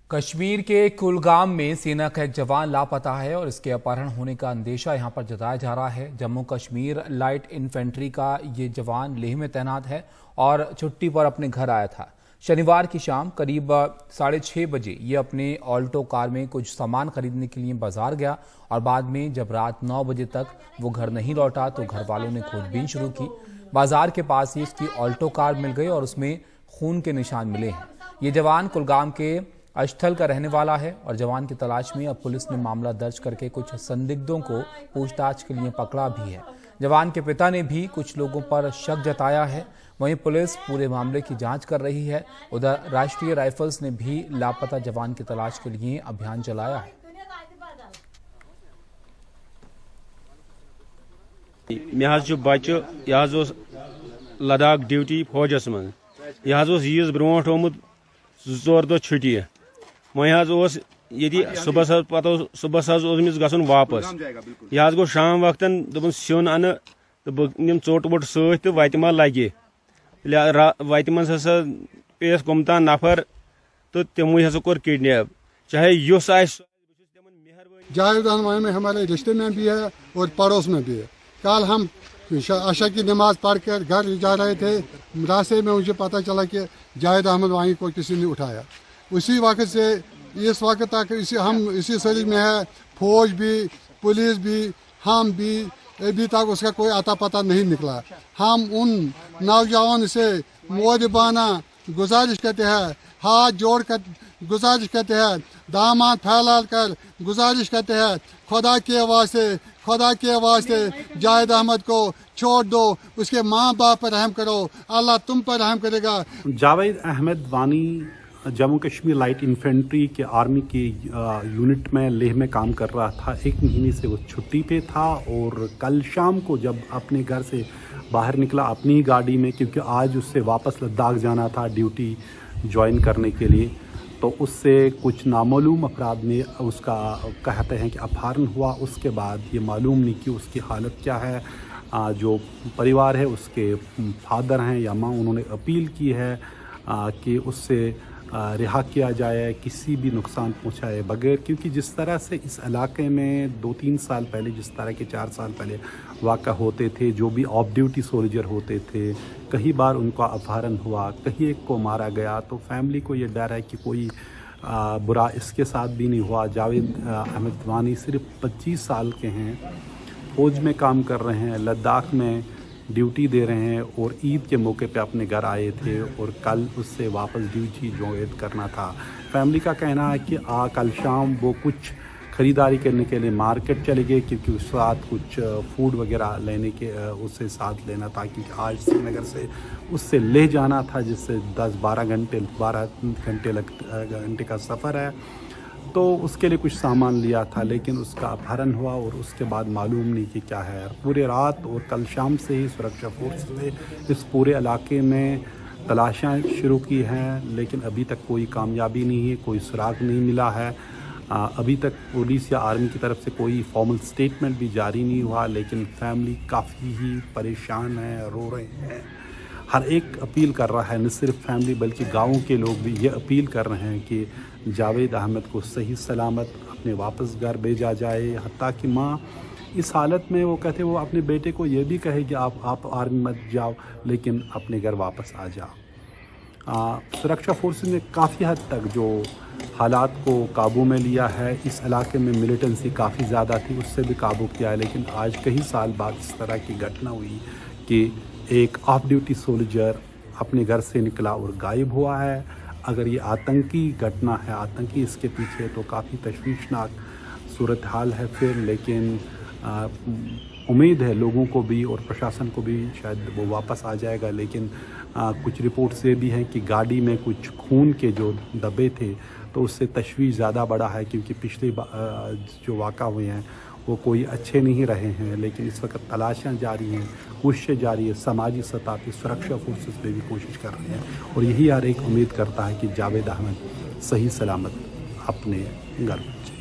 कश्मीर के कुलगाम में सेना का एक जवान लापता है और इसके अपहरण होने का अंदेशा यहां पर जताया जा रहा है। जम्मू कश्मीर लाइट इन्फेंट्री का ये जवान लेह में तैनात है और छुट्टी पर अपने घर आया था। शनिवार की शाम करीब 6:30 बजे ये अपने ऑल्टो कार में कुछ सामान खरीदने के लिए बाजार गया और बाद में जब रात 9 बजे तक वो घर नहीं लौटा तो घर वालों ने खोजबीन शुरू की। बाजार के पास ही उसकी ऑल्टो कार मिल गई और उसमें खून के निशान मिले हैं। ये जवान कुलगाम के अस्थल का रहने वाला है और जवान की तलाश में अब पुलिस ने मामला दर्ज करके कुछ संदिग्धों को पूछताछ के लिए पकड़ा भी है। जवान के पिता ने भी कुछ लोगों पर शक जताया है। वहीं पुलिस पूरे मामले की जांच कर रही है। उधर राष्ट्रीय राइफल्स ने भी लापता जवान की तलाश के लिए अभियान चलाया है। बच्चे यह लद्दाख ड्यूटी फौजस मन यह ईज ब्रोट आमुत 2-4 दह छुट्टी वह सुबह गसन वापस यह गो शाम वक्त दोपन सिन अन तो बह निम चोट वोट सत तो वत मा लगे वत मज हसा पेस कुमतान नफर तो तमो हसा कोर किडनैप चाहे युस जावेद अहमद में हमारे रिश्ते में भी है और पड़ोस में भी है। कल हम अशा की नमाज पढ़कर घर जा रहे थे, रास्ते में मुझे पता चला कि जावेद अहमद वाही को किसी ने उठाया। उसी वक्त से इस वक्त तक हम इसी शरीर में है, फौज भी पुलिस भी हम भी, अभी तक उसका कोई अता पता नहीं निकला। हम उन नौजवान से मोरबाना गुजारिश करते हैं, हाथ जोड़ कर गुजारिश करते हैं, दामाद फैला कर गुजारिश करते हैं, खुदा के वास्ते जावेद अहमद को छोड़ दो, उसके माँ बाप पर रहम करो, अल्लाह तुम पर रहम करेगा। जावेद अहमद वानी जम्मू कश्मीर लाइट इन्फेंट्री के आर्मी के यूनिट में लेह में काम कर रहा था। 1 महीने से वो छुट्टी पे था और कल शाम को जब अपने घर से बाहर निकला अपनी ही गाड़ी में, क्योंकि आज उससे वापस लद्दाख जाना था ड्यूटी ज्वाइन करने के लिए, तो उससे कुछ नामालूम अफराद ने उसका कहते हैं कि अपहरण हुआ। उसके बाद ये मालूम नहीं कि उसकी हालत क्या है। जो परिवार है उसके फादर हैं या माँ, उन्होंने अपील की है कि उससे रिहा किया जाए किसी भी नुकसान पहुंचाए बगैर, क्योंकि जिस तरह से इस इलाके में 2-3 साल पहले, जिस तरह के 4 साल पहले वाक़ा होते थे, जो भी ऑफ ड्यूटी सोल्जर होते थे, कई बार उनका अपहरण हुआ, कहीं एक को मारा गया, तो फैमिली को ये डर है कि कोई बुरा इसके साथ भी नहीं हुआ। जावेद अहमद वानी सिर्फ 25 साल के हैं, फौज में काम कर रहे हैं, लद्दाख में ड्यूटी दे रहे हैं और ईद के मौके पे अपने घर आए थे और कल उससे वापस ड्यूटी ज्वाइन करना था। फैमिली का कहना है कि कल शाम वो कुछ ख़रीदारी करने के लिए मार्केट चले गए, क्योंकि उस साथ कुछ फूड वगैरह लेने के उससे साथ लेना था, क्योंकि आज श्रीनगर से उससे ले जाना था, जिससे 12 घंटे का सफ़र है। तो उसके लिए कुछ सामान लिया था, लेकिन उसका अपहरण हुआ और उसके बाद मालूम नहीं कि क्या है। पूरे रात और कल शाम से ही सुरक्षा फोर्स ने इस पूरे इलाके में तलाशियां शुरू की हैं, लेकिन अभी तक कोई कामयाबी नहीं है, कोई सुराग नहीं मिला है। अभी तक पुलिस या आर्मी की तरफ से कोई फॉर्मल स्टेटमेंट भी जारी नहीं हुआ, लेकिन फैमिली काफ़ी ही परेशान है, रो रहे हैं। हर एक अपील कर रहा है, न सिर्फ फैमिली बल्कि गाँव के लोग भी ये अपील कर रहे हैं कि जावेद अहमद को सही सलामत अपने वापस घर भेजा जाए। हत्ता कि माँ इस हालत में वो कहते वो अपने बेटे को ये भी कहे कि आप आर्मी मत जाओ, लेकिन अपने घर वापस आ जाओ। सुरक्षा फोर्सेस ने काफ़ी हद तक जो हालात को काबू में लिया है। इस इलाके में मिलिटेंसी काफ़ी ज़्यादा थी, उससे भी काबू किया है, लेकिन आज कई साल बाद इस तरह की घटना हुई कि एक ऑफ ड्यूटी सोल्जर अपने घर से निकला और गायब हुआ है। अगर ये आतंकी घटना है, आतंकी इसके पीछे, तो काफ़ी तशवीशनाक सूरत हाल है फिर। लेकिन उम्मीद है लोगों को भी और प्रशासन को भी शायद वो वापस आ जाएगा। लेकिन कुछ रिपोर्ट्स ये भी हैं कि गाड़ी में कुछ खून के जो धब्बे थे, तो उससे तशवीश ज़्यादा बढ़ा है, क्योंकि पिछले जो वाक़ा हुए हैं वो कोई अच्छे नहीं रहे हैं। लेकिन इस वक्त तलाशियाँ जारी हैं, कोशिशें जारी है, समाजी सतह पर सुरक्षा फोर्सेस पे भी कोशिश कर रहे हैं और यही हर एक उम्मीद करता है कि जावेद अहमद सही सलामत अपने घर पहुँचे।